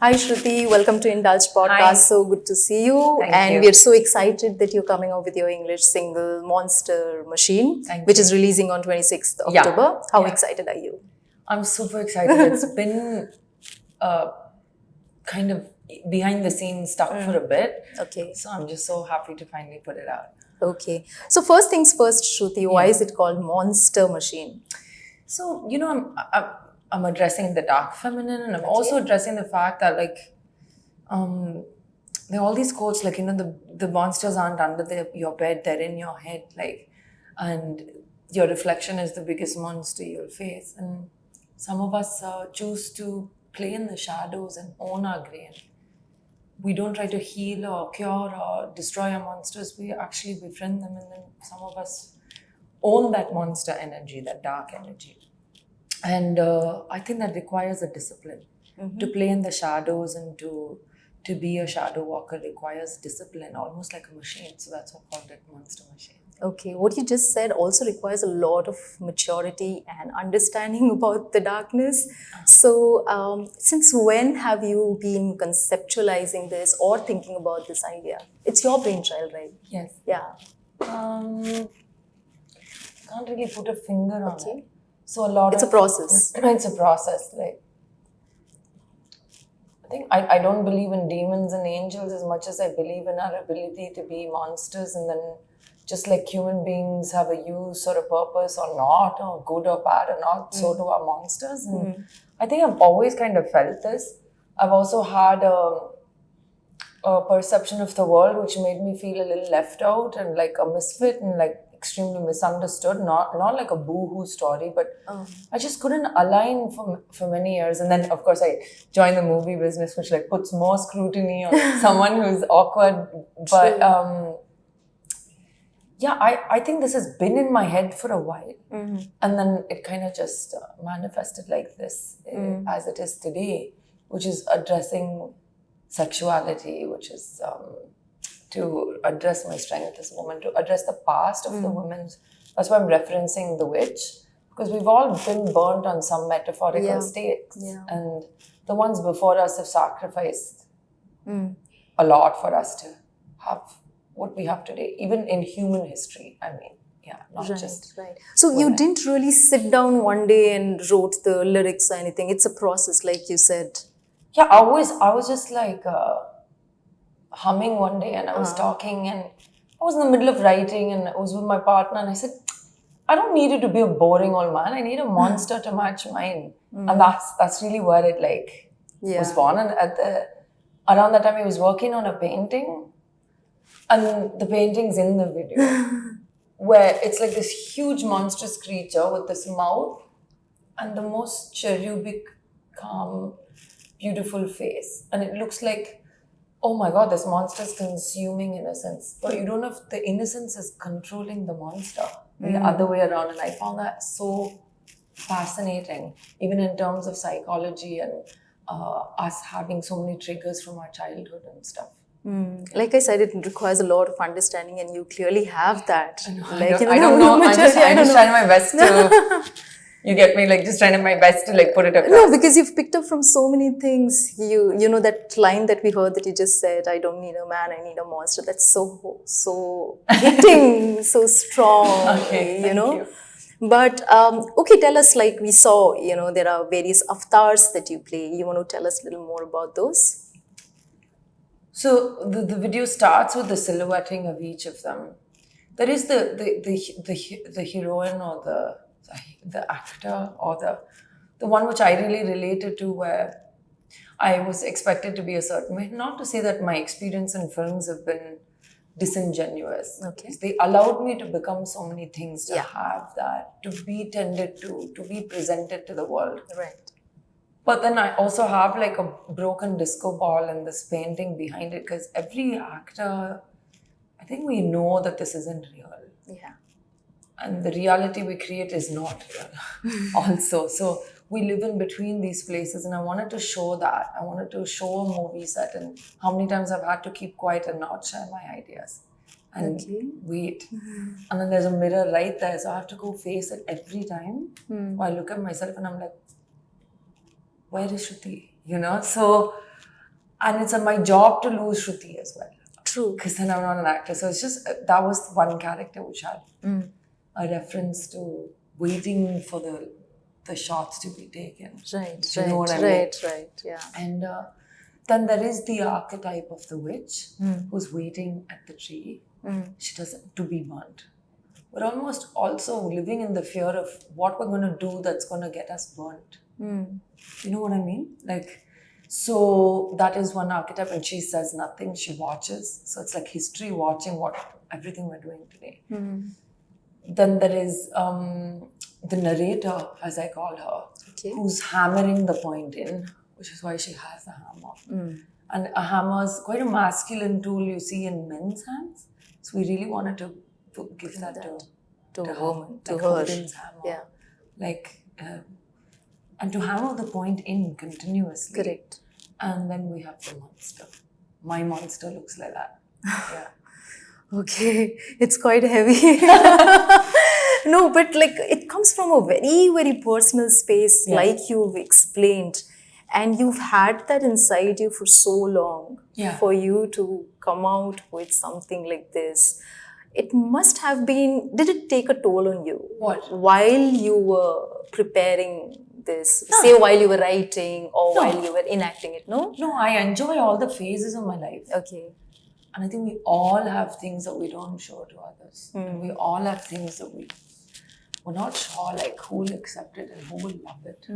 Hi Shruti, welcome to Indulge podcast. Hi. So good to see you. Thank you. We're so excited that you're coming out with your English single Monster Machine, which is releasing on 26th October. How excited are you? I'm super excited. It's been kind of behind the scenes stuff for a bit. Okay. So I'm just so happy to finally put it out. Okay. So first things first, Shruti, why is it called Monster Machine? So, I'm addressing the dark feminine, and I'm also addressing the fact that there are all these quotes the monsters aren't under your bed, they're in your head, and your reflection is the biggest monster you'll face. And some of us choose to play in the shadows and own our grain. We don't try to heal or cure or destroy our monsters. We actually befriend them, and then some of us own that monster energy, that dark energy. And I think that requires a discipline. To play in the shadows and to be a shadow walker requires discipline, almost like a machine. So that's what I called it Monster Machine. Okay, what you just said also requires a lot of maturity and understanding about the darkness. So, since when have you been conceptualizing this or thinking about this idea? It's your brainchild, right? Yes. Yeah. Can't really put a finger on it. So It's a process. It's a process. I think I don't believe in demons and angels as much as I believe in our ability to be monsters, and then just like human beings have a use or a purpose or not, or good or bad or not, so do our monsters. And I think I've always kind of felt this. I've also had a perception of the world which made me feel a little left out and like a misfit and like extremely misunderstood, not like a boo-hoo story, but I just couldn't align for many years. And then of course I joined the movie business, which like puts more scrutiny on someone who's awkward. But I think this has been in my head for a while, and then it kind of just manifested like this as it is today, which is addressing sexuality, which is to address my strength as a woman, to address the past of the women's. That's why I'm referencing the witch, because we've all been burnt on some metaphorical stakes, and the ones before us have sacrificed a lot for us to have what we have today, even in human history. I mean, not just right. So you didn't really sit down one day and wrote the lyrics or anything. It's a process, like you said. Yeah, I was just like humming one day, and I was talking, and I was in the middle of writing, and I was with my partner, and I said, I don't need it to be a boring old man. I need a monster to match mine. And that's really where it was born. And around that time I was working on a painting, and the painting's in the video, where it's like this huge monstrous creature with this mouth and the most cherubic, calm, beautiful face. And it looks like, oh my God, this monster is consuming innocence. But you don't know if the innocence is controlling the monster, the other way around. And I found that so fascinating, even in terms of psychology and us having so many triggers from our childhood and stuff. Like I said, it requires a lot of understanding, and you clearly have that. I don't know. I'm just trying my best to. You get me, just trying my best to put it across. No, because you've picked up from so many things. You know that line that we heard that you just said, "I don't need a man, I need a monster." That's so hitting, so strong. Okay, you know. You. But okay, tell us. Like we saw, there are various avatars that you play. You want to tell us a little more about those? So the video starts with the silhouetting of each of them. There is the heroine or the actor or the one which I really related to, where I was expected to be a certain way. Not to say that my experience in films have been disingenuous. Okay. They allowed me to become so many things, to have that, to be tended to be presented to the world. Right. But then I also have a broken disco ball and this painting behind it, because every actor, I think we know that this isn't real. Yeah. And the reality we create is not real also. So we live in between these places, and I wanted to show that. I wanted to show a movie set and how many times I've had to keep quiet and not share my ideas. And wait. And then there's a mirror right there, so I have to go face it every time. While I look at myself and I'm like, where is Shruti? So And it's my job to lose Shruti as well. True. Because then I'm not an actor. So it's just, that was one character which had a reference to waiting for the shots to be taken. Right, You know what I mean? Right, yeah. And then there is the archetype of the witch who's waiting at the tree. She doesn't to be burnt. We're almost also living in the fear of what we're going to do that's going to get us burnt. You know what I mean? Like, so that is one archetype, and she says nothing, she watches. So it's like history watching everything we're doing today. Then there is the narrator, as I call her, who's hammering the point in, which is why she has the hammer. And a hammer is quite a masculine tool you see in men's hands. So we really wanted to give that to a her, woman, to like her. Odin's hammer. Yeah. Like, and to hammer the point in continuously. Correct. And then we have the monster. My monster looks like that. Yeah. Okay, it's quite heavy. No, but like it comes from a very, very personal space, like you've explained. And you've had that inside you for so long. For you to come out with something like this. It must have been, did it take a toll on you? What? While you were preparing this, say while you were writing or while you were enacting it, no? No, I enjoy all the phases of my life. Okay. And I think we all have things that we don't show to others. And we all have things that we're not sure, like who will accept it and who will love it.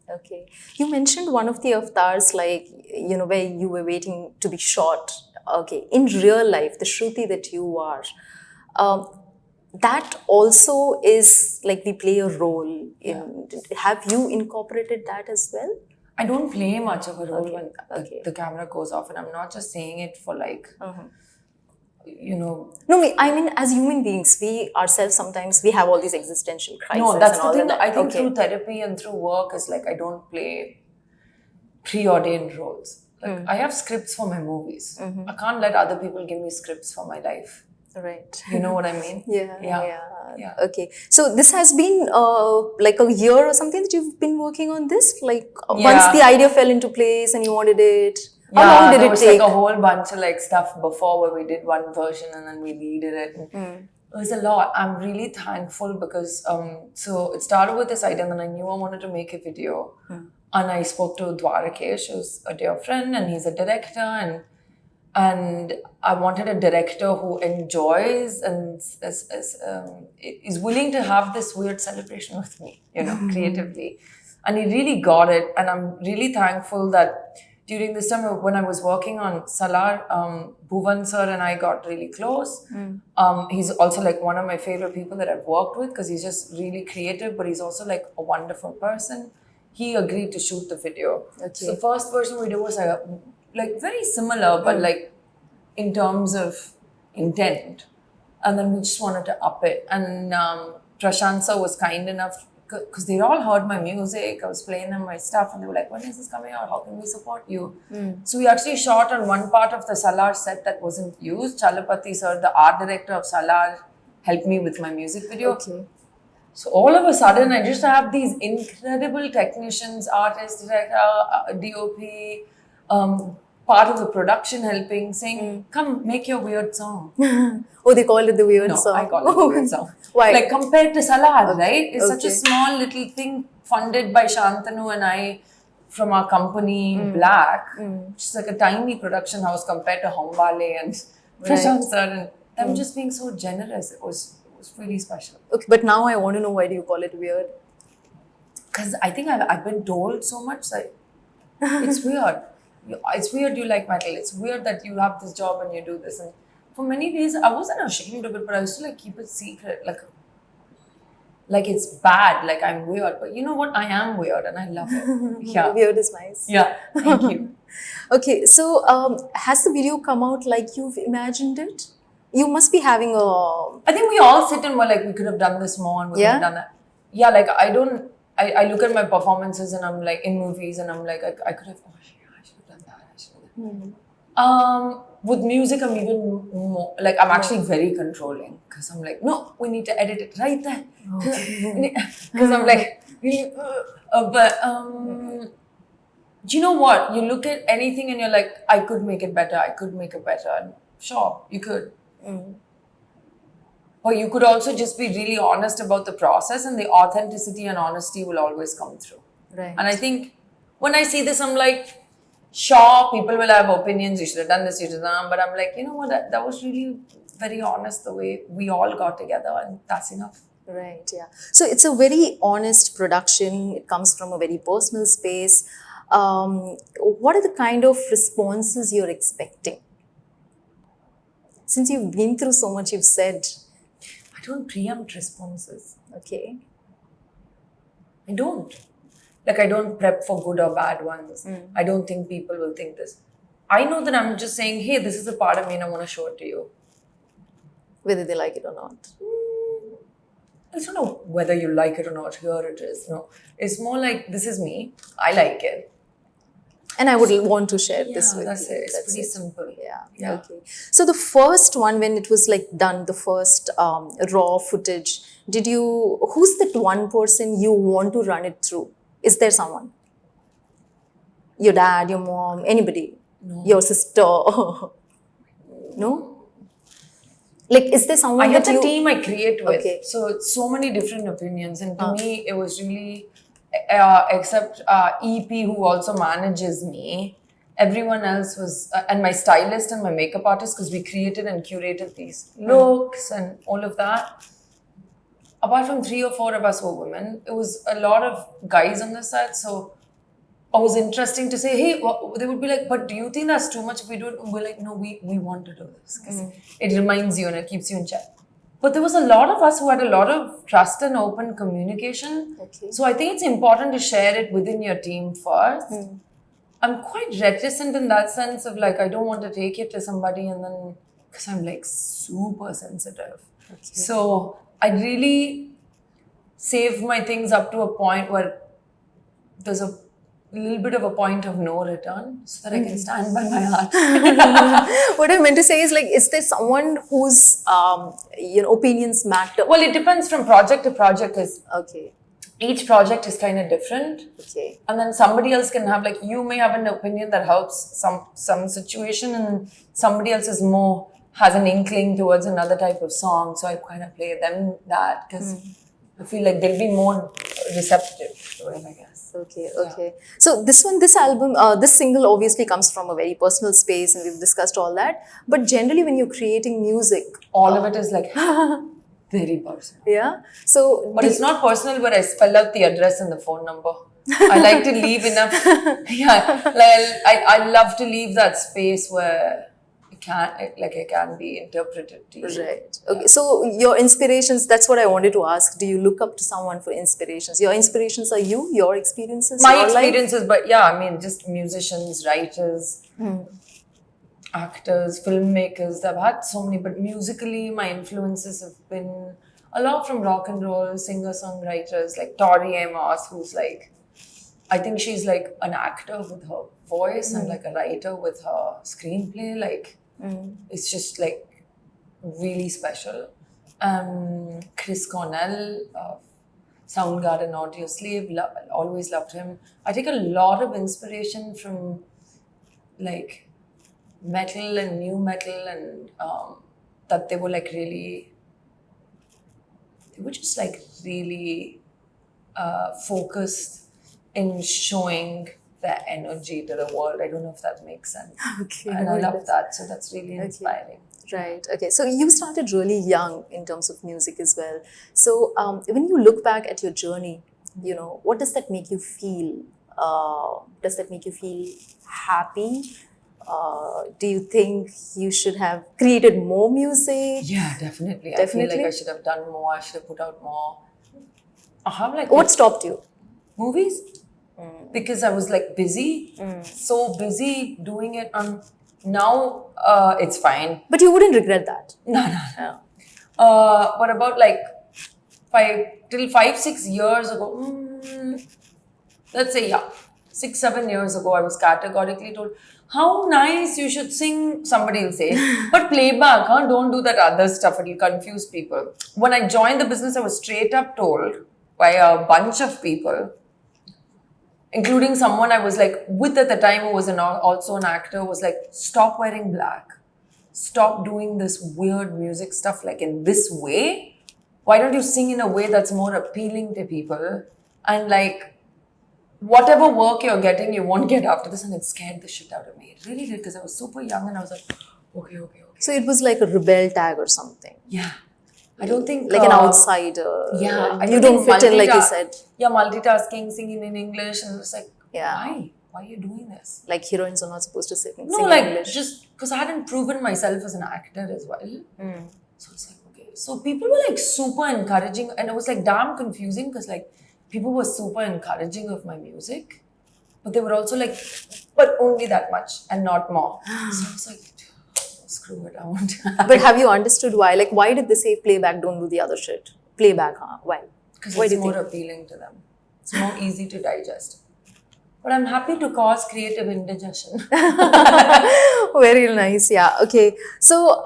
Okay. You mentioned one of the avatars, like, you know, where you were waiting to be shot. Okay. In real life, the Shruti that you are, that also is like we play a role in. Have you incorporated that as well? I don't play much of a role when the camera goes off, and I'm not just saying it for like, you know. No, I mean, as human beings, we ourselves sometimes we have all these existential crises. No, that's and the all thing. that. I think through therapy and through work is like I don't play preordained roles. Like I have scripts for my movies. I can't let other people give me scripts for my life. Right. You know what I mean? Yeah. Okay. So this has been like a year or something that you've been working on this? Like once the idea fell into place and you wanted it? How long did it take? There was like a whole bunch of like stuff before where we did one version and then we redid it. And it was a lot. I'm really thankful because so it started with this idea and then I knew I wanted to make a video. And I spoke to Dwarakesh, who's a dear friend, and he's a director, and I wanted a director who enjoys and is willing to have this weird celebration with me, you know, creatively. And he really got it. And I'm really thankful that during this time when I was working on Salar, Bhuvan sir and I got really close. He's also like one of my favorite people that I've worked with because he's just really creative, but he's also like a wonderful person. He agreed to shoot the video. So the first version we did was like very similar, but like in terms of intent. And then we just wanted to up it. And Prashant sir was kind enough, because they all heard my music, I was playing them my stuff, and they were like, when is this coming out? How can we support you? So we actually shot on one part of the Salar set that wasn't used. Chalapati sir, the art director of Salar, helped me with my music video. So all of a sudden, I just have these incredible technicians, artists, director, DOP, part of the production helping, saying, come, make your weird song. Oh, they call it the weird song. I call it the weird song. Why? Like compared to Salar, right? It's such a small little thing funded by Shantanu and I from our company, Black. Which is like a tiny production house compared to Hombale and Prashant sir and them just being so generous. It was really special. Okay, but now I want to know, why do you call it weird? Because I think I've been told so much that it's weird. It's weird you like metal. It's weird that you have this job and you do this. And for many days, I wasn't ashamed of it, but I used to like keep it secret. Like it's bad, like I'm weird. But you know what? I am weird and I love it. Yeah. Weird is nice. Yeah, thank you. Okay, so has the video come out like you've imagined it? You must be having a... I think we all sit and we're like, we could have done this more and we could have done that. Yeah, like I look at my performances and I'm like, in movies and I'm like, I could have, I should have done that. I should have done that. With music, I'm even more, like I'm actually very controlling because I'm like, no, we need to edit it right there. Because I'm like, Do you know what? You look at anything and you're like, I could make it better. I could make it better. And sure, you could. But you could also just be really honest about the process, and the authenticity and honesty will always come through. Right. And I think when I see this, I'm like, sure, people will have opinions. You should have done this, you should have done. But I'm like, you know what? That was really very honest the way we all got together, and that's enough. Right, yeah. So it's a very honest production. It comes from a very personal space. What are the kind of responses you're expecting? Since you've been through so much, you've said, I don't preempt responses. okay, I don't. Like, I don't prep for good or bad ones. I don't think people will think this. I know that I'm just saying, hey, this is a part of me and I want to show it to you. whether they like it or not. It's not whether you like it or not, here it is. No. It's more like, this is me. I like it. And I would want to share this with That's you. it. It's pretty simple. Yeah. Okay. So the first one, when it was like done, the first raw footage, who's that one person you want to run it through? Is there someone? Your dad, your mom, anybody? No. Your sister? No? Like, is there someone I have that the you... team I create with. Okay. So many different opinions. And to me, it was really, except EP, who also manages me, everyone else was, and my stylist and my makeup artist, because we created and curated these looks and all of that. Apart from 3 or 4 of us were women, it was a lot of guys on the set. So it was interesting to say, hey, they would be like, but do you think that's too much if we do it? And we're like, no, we want to do this because it reminds you and it keeps you in check. But there was a lot of us who had a lot of trust and open communication. Okay. So I think it's important to share it within your team first. I'm quite reticent in that sense of like, I don't want to take it to somebody and then, because I'm like super sensitive. Okay. So I really save my things up to a point where there's a little bit of a point of no return so that I can stand by my heart. What I meant to say is, like, is there someone whose opinions matter? Well, it depends from project to project. Okay. Each project is kind of different. Okay. And then somebody else can have, like, you may have an opinion that helps some situation, and somebody else has an inkling towards another type of song. So I kind of play them that because I feel like they'll be more receptive to it, I guess. Okay. So this album, this single obviously comes from a very personal space, and we've discussed all that. But generally, when you're creating music, all of it is like very personal. Yeah. So, but it's not personal where I spell out the address and the phone number. I like to leave enough. Yeah, like I love to leave that space where it can be interpreted to you. Right. Okay. So your inspirations, that's what I wanted to ask. Do you look up to someone for inspirations? Your inspirations are your experiences? My your experiences, but yeah, I mean, just musicians, writers, actors, filmmakers. I've had so many, but musically, my influences have been a lot from rock and roll, singer-songwriters like Tori Amos, who's like, I think she's like an actor with her voice and like a writer with her screenplay. Like, it's just like really special. Chris Cornell, Soundgarden, Audio Slave, always loved him. I take a lot of inspiration from like metal and new metal, and that they were like really, they were just like really focused in showing their energy to the world. I don't know if that makes sense. Okay. And I love that. So that's really inspiring. Right. Okay. So you started really young in terms of music as well. So when you look back at your journey, what does that make you feel? Does that make you feel happy? Do you think you should have created more music? Yeah, definitely. Definitely? I feel like I should have done more. I should have put out more. I have like What stopped you? movies. Because I was like busy, so busy doing it. Now it's fine. But you wouldn't regret that. No. What about like 5-6 years ago? Let's say 6-7 years ago, I was categorically told, "How nice, you should sing." Somebody will say, "But playback, don't do that other stuff. It'll confuse people." When I joined the business, I was straight up told by a bunch of people, including someone I was like with at the time who was also an actor, was like, stop wearing black. Stop doing this weird music stuff like in this way. Why don't you sing in a way that's more appealing to people? And like, whatever work you're getting, you won't get after this. And it scared the shit out of me. It really did, because I was super young and I was like, okay. So it was like a rebel tag or something. Yeah. I don't think... Like an outsider. Yeah. You don't fit in, like you said. Yeah, multitasking, singing in English. And it's like, yeah. Why? Why are you doing this? Like heroines are not supposed to sing no, in like, English. Just because I hadn't proven myself as an actor as well. So it's like, okay. So people were like super encouraging. And it was like damn confusing because like people were super encouraging of my music. But they were also like, but only that much and not more. So I was like, screw it, I won't. But have you understood why? Like, why did they say playback, don't do the other shit? Playback, huh? Why? Because it's more appealing to them. It's more easy to digest. But I'm happy to cause creative indigestion. Very nice, yeah. Okay. So,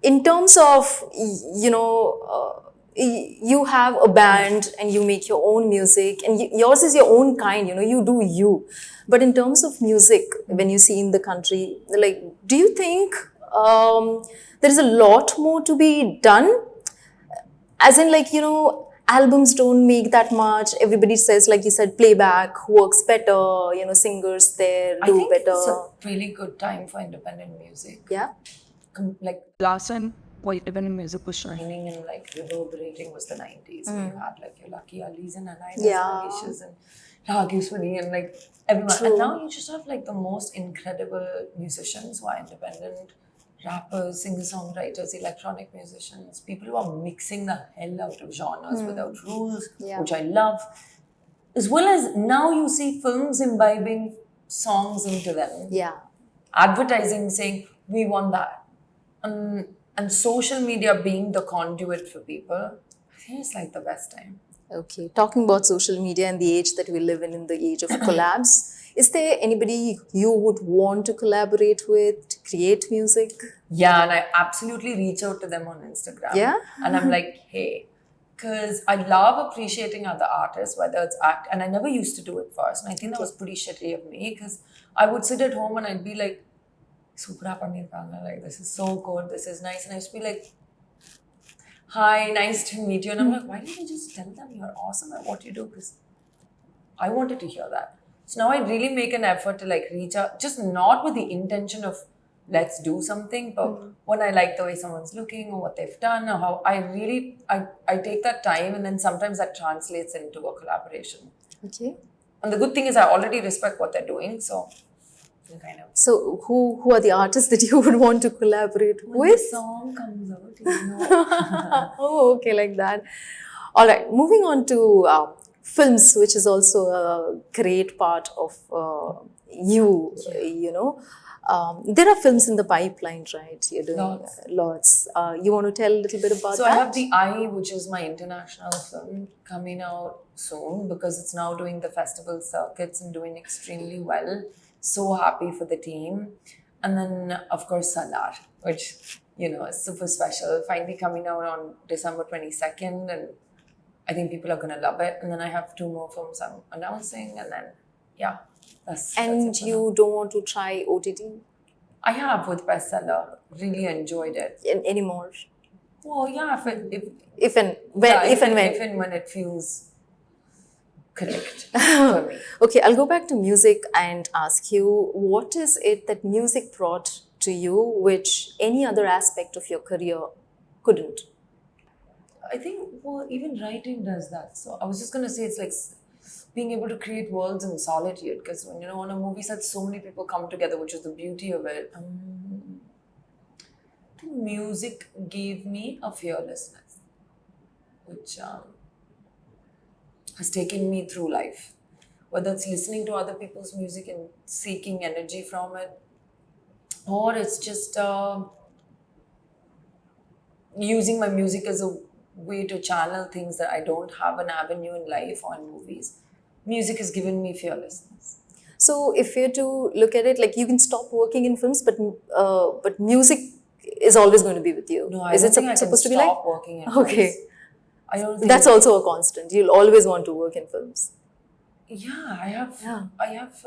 in terms of, you know, you have a band and you make your own music and yours is your own kind, you know, you do you. But in terms of music, when you see in the country, like, do you think there is a lot more to be done? As in, like, you know, albums don't make that much. Everybody says, like you said, playback works better, you know, singers there do better. It's a really good time for independent music. Yeah. Like, last time independent music was shining and like reverberating was the 90s. Where you had like your Lucky Ali's and Anainas and Rageshwari and like everyone. True. And now you just have like the most incredible musicians who are independent, rappers, singer-songwriters, electronic musicians, people who are mixing the hell out of genres without rules, which I love. As well as now you see films imbibing songs into them. Yeah. Advertising saying, we want that. And social media being the conduit for people, I think it's like the best time. Okay. Talking about social media and the age that we live in the age of collabs, is there anybody you would want to collaborate with, to create music? Yeah, and I absolutely reach out to them on Instagram. Yeah? And I'm like, hey, because I love appreciating other artists, whether it's act, and I never used to do it first. And I think that was pretty shitty of me because I would sit at home and I'd be like, Supra pannirukanga, like this is so good, this is nice. And I used to be like, hi, nice to meet you. And I'm like, why didn't you just tell them you're awesome at what you do? Because I wanted to hear that. So now I really make an effort to like reach out, just not with the intention of let's do something, but when I like the way someone's looking or what they've done or how I take that time, and then sometimes that translates into a collaboration. Okay. And the good thing is I already respect what they're doing, so kind of. So who are the artists that you would want to collaborate When with? the song comes out, you know. Oh, okay, like that. All right, moving on to films, which is also a great part of you, you know. There are films in the pipeline, right? You're doing lots. You want to tell a little bit about that? So I have The Eye, which is my international film, coming out soon because it's now doing the festival circuits and doing extremely well. So happy for the team. And then, of course, Salar, which, you know, is super special. Finally coming out on December 22nd, and I think people are going to love it. And then I have 2 more films I'm announcing, and then, yeah. That's you don't want to try OTT? I have with Bestseller. Really enjoyed it. Anymore? Well, yeah, if and when it feels correct for me. Okay, I'll go back to music and ask you, what is it that music brought to you which any other aspect of your career couldn't? I think, well, even writing does that. So I was just going to say it's like being able to create worlds in solitude, because when, you know, on a movie set, so many people come together, which is the beauty of it. I think music gave me a fearlessness, which has taken me through life. Whether it's listening to other people's music and seeking energy from it, or it's just using my music as a way to channel things that I don't have an avenue in life or in movies. Music has given me fearlessness. So if you're to look at it, like you can stop working in films, but music is always going to be with you. No, I is don't it think supposed to be stop like? working in Okay. films. I don't think that's also a constant. You'll always want to work in films. Yeah, I have. Yeah. I have.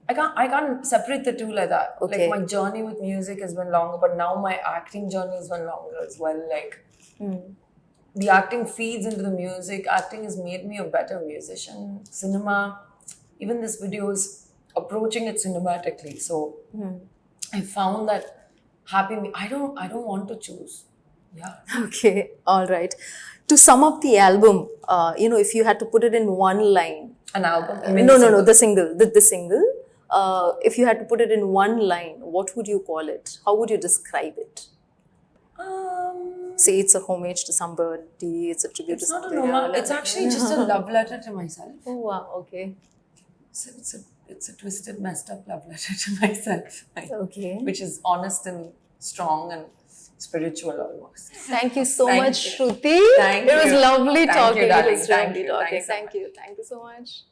I can't separate the two like that. Okay. Like my journey with music has been longer, but now my acting journey has been longer as well. Like the acting feeds into the music. Acting has made me a better musician. Cinema, even this video is approaching it cinematically. So I found that happy. I don't want to choose. Yeah. Okay, all right. To sum up the album, if you had to put it in one line. An album. I No, mean, no, single. no, the single. The single. If you had to put it in one line, what would you call it? How would you describe it? Say it's a homage to somebody, it's a tribute to It's not a somebody. romance. It's actually just a love letter to myself. Oh, wow, okay. It's a twisted, messed up love letter to myself. Okay. Which is honest and strong and spiritual almost. Thank you so Thank much, you. Shruti. Thank It was you. lovely Thank talking. you, darling. It was Thank lovely you. talking. Thanks so Thank you. Thank you so much.